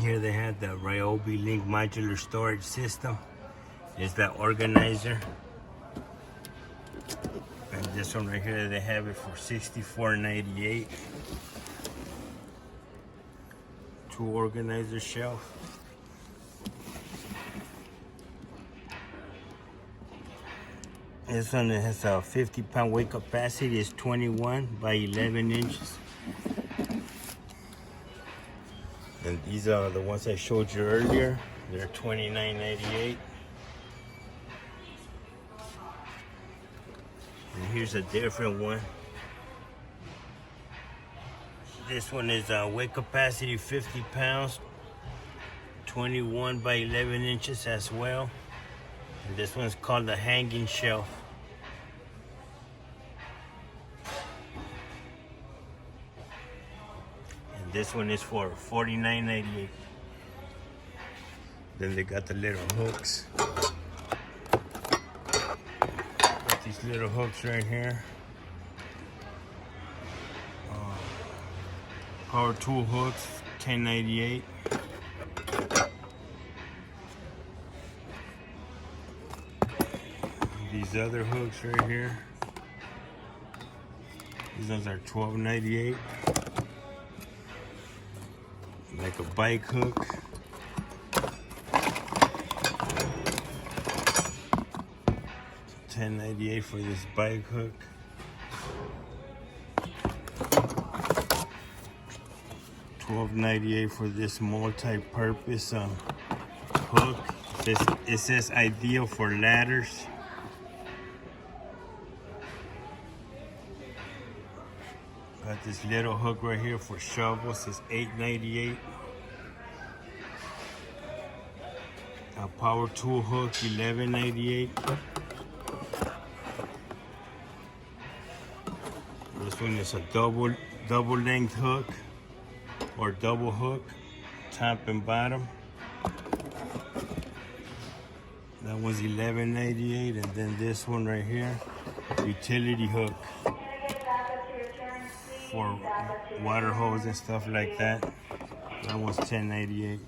Here they have the Ryobi Link Modular storage system. It's that organizer. And this one right here, they have it for $64.98. Two organizer shelf. This one has a 50-pound weight capacity. It's 21 by 11 inches. And these are the ones I showed you earlier. They're $29.98. And here's a different one. This one is weight capacity 50 pounds, 21 by 11 inches as well. And this one's called the hanging shelf. And this one is for $49.98. Then they got the little hooks. Got these little hooks right here. Power tool hooks, $10.98. These other hooks right here. These ones are $12.98. Like a bike hook. $10.98 for this bike hook. $12.98 for this multi-purpose hook. It says ideal for ladders. Got this little hook right here for shovels. It's $8.98. A power tool hook, $11.98. This one is a double length hook or double hook, top and bottom. That one's $11.98, and then this one right here, utility hook for water hose and stuff like that. That one's $10.98.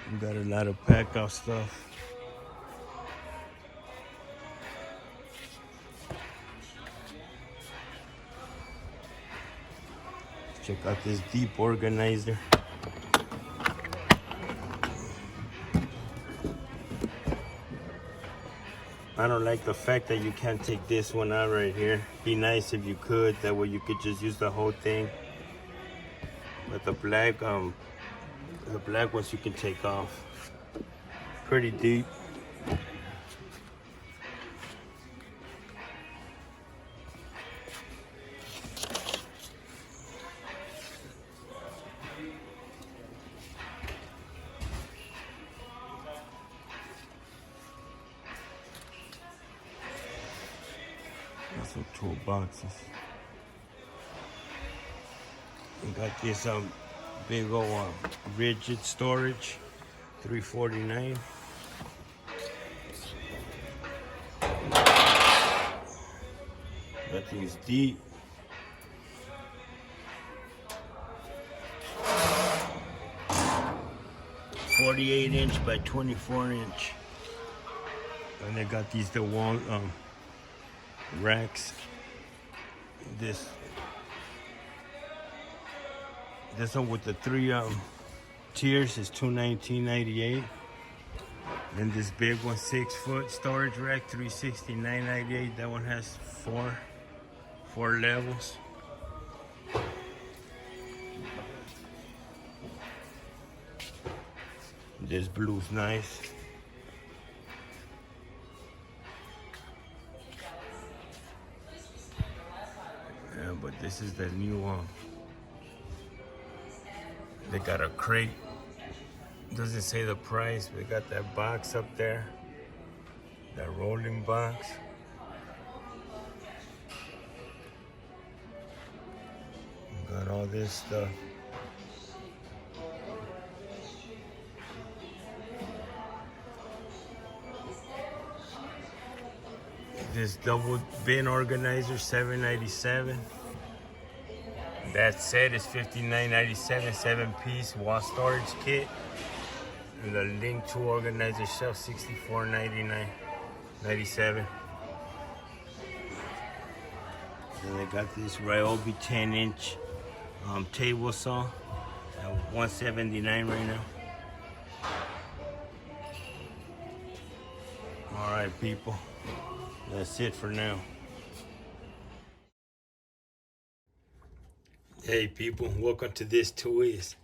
We got a lot of Packout stuff. Check out this deep organizer. I don't like the fact that you can't take this one out right here. Be nice if you could. That way you could just use the whole thing. But the black ones you can take off. Pretty deep. Got some toolboxes. We got this big old rigid storage, $3.49. That thing's deep. $48" by 24". And they got these the wall racks. This one with the 3 tiers is $219.98. And this big one, 6-foot storage rack, $369.98. That one has four levels. This blue's nice. Yeah, but this is the new one. They got a crate. Doesn't say the price. We got that box up there. That rolling box. We got all this stuff. This double bin organizer, $7.97. That set is $59.97, 7-piece wall storage kit. And the Link to organize your shelf, $64.97. Then they got this Ryobi 10-inch table saw at $179 right now. All right, people, that's it for now. Hey people, welcome to This Tool Is.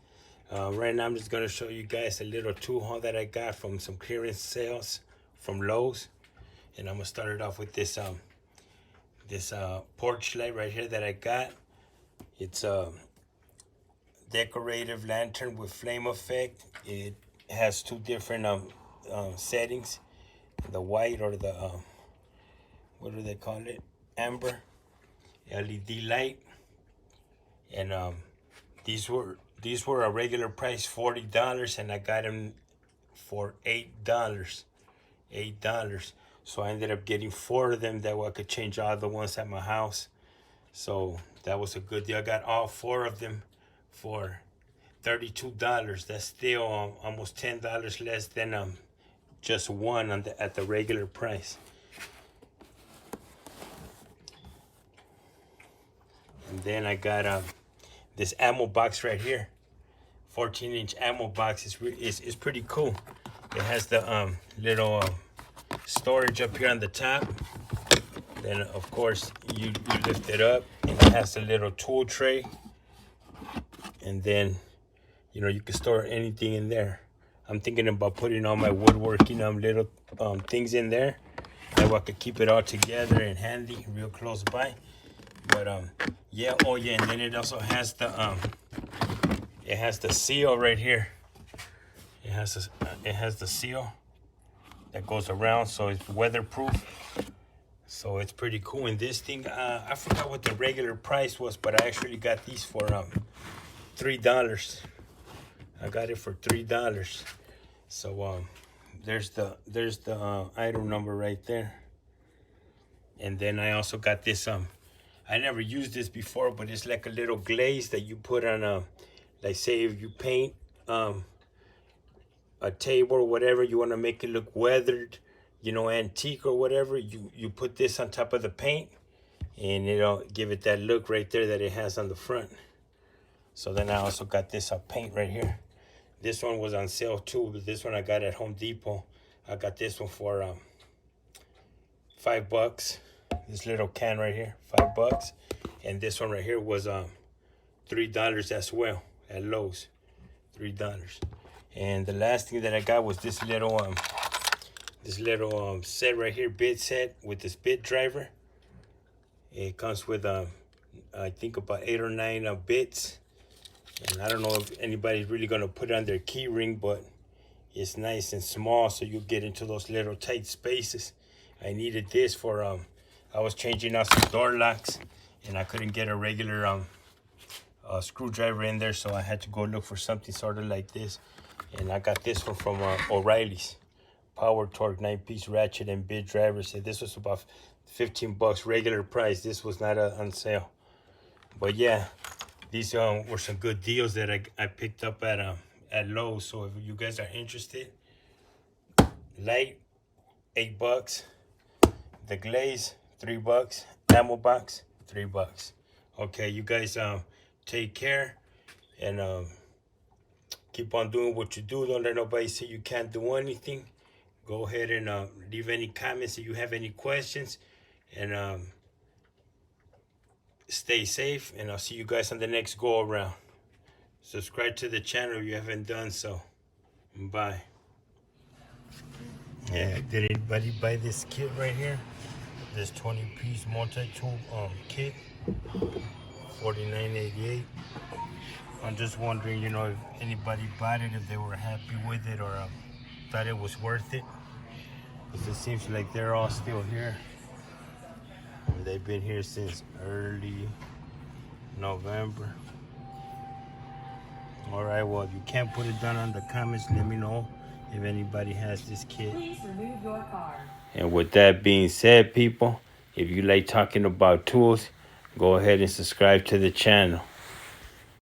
Right now I'm just gonna show you guys a little tool haul that I got from some clearance sales from Lowe's. And I'm gonna start it off with this porch light right here that I got. It's a decorative lantern with flame effect. It has two different settings, the white or the what do they call it, amber LED light. And these were a regular price, $40, and I got them for $8. So I ended up getting 4 of them. That way I could change all the ones at my house. So that was a good deal. I got all 4 of them for $32. That's still almost $10 less than just one at the regular price. And then I got this ammo box right here, 14-inch ammo box. Is pretty cool. It has the little storage up here on the top. Then of course you lift it up, and it has a little tool tray. And then you can store anything in there. I'm thinking about putting all my woodworking little things in there. That way I could keep it all together and handy, real close by. But yeah, oh yeah, and then it also has the seal right here. It has the seal that goes around, so it's weatherproof. So it's pretty cool. And this thing, I forgot what the regular price was, but I actually got these for $3. I got it for $3. So there's the item number right there. And then I also got this I never used this before, but it's like a little glaze that you put on like say if you paint a table or whatever, you want to make it look weathered, antique or whatever, you put this on top of the paint, and it'll give it that look right there that it has on the front. So then I also got this paint right here. This one was on sale too, but this one I got at Home Depot. I got this one for $5. This little can right here, $5. And this one right here was $3 as well at Lowe's, $3. And the last thing that I got was this little set right here, bit set with this bit driver. It comes with I think about 8 or 9 bits. And I don't know if anybody's really gonna put it on their key ring, but it's nice and small, so you get into those little tight spaces. I needed this for I was changing out some door locks, and I couldn't get a regular screwdriver in there, so I had to go look for something sort of like this. And I got this one from O'Reilly's. Power Torque 9-piece ratchet and bit driver. Said this was about $15 regular price. This was not on sale. But yeah, these were some good deals that I picked up at Lowe's. So if you guys are interested, light, $8. The glaze, $3. Ammo box, $3. Okay, you guys take care, and keep on doing what you do. Don't let nobody say you can't do anything. Go ahead and leave any comments if you have any questions, and stay safe, and I'll see you guys on the next go around. Subscribe to the channel if you haven't done so. Bye. Yeah, did anybody buy this kit right here? This 20-piece multi-tool kit, $49.88. I'm just wondering, if anybody bought it, if they were happy with it, or thought it was worth it. Because it seems like they're all still here. And they've been here since early November. All right, well, if you can't put it down on the comments, let me know if anybody has this kit. Please remove your car. And with that being said, people, if you like talking about tools, go ahead and subscribe to the channel.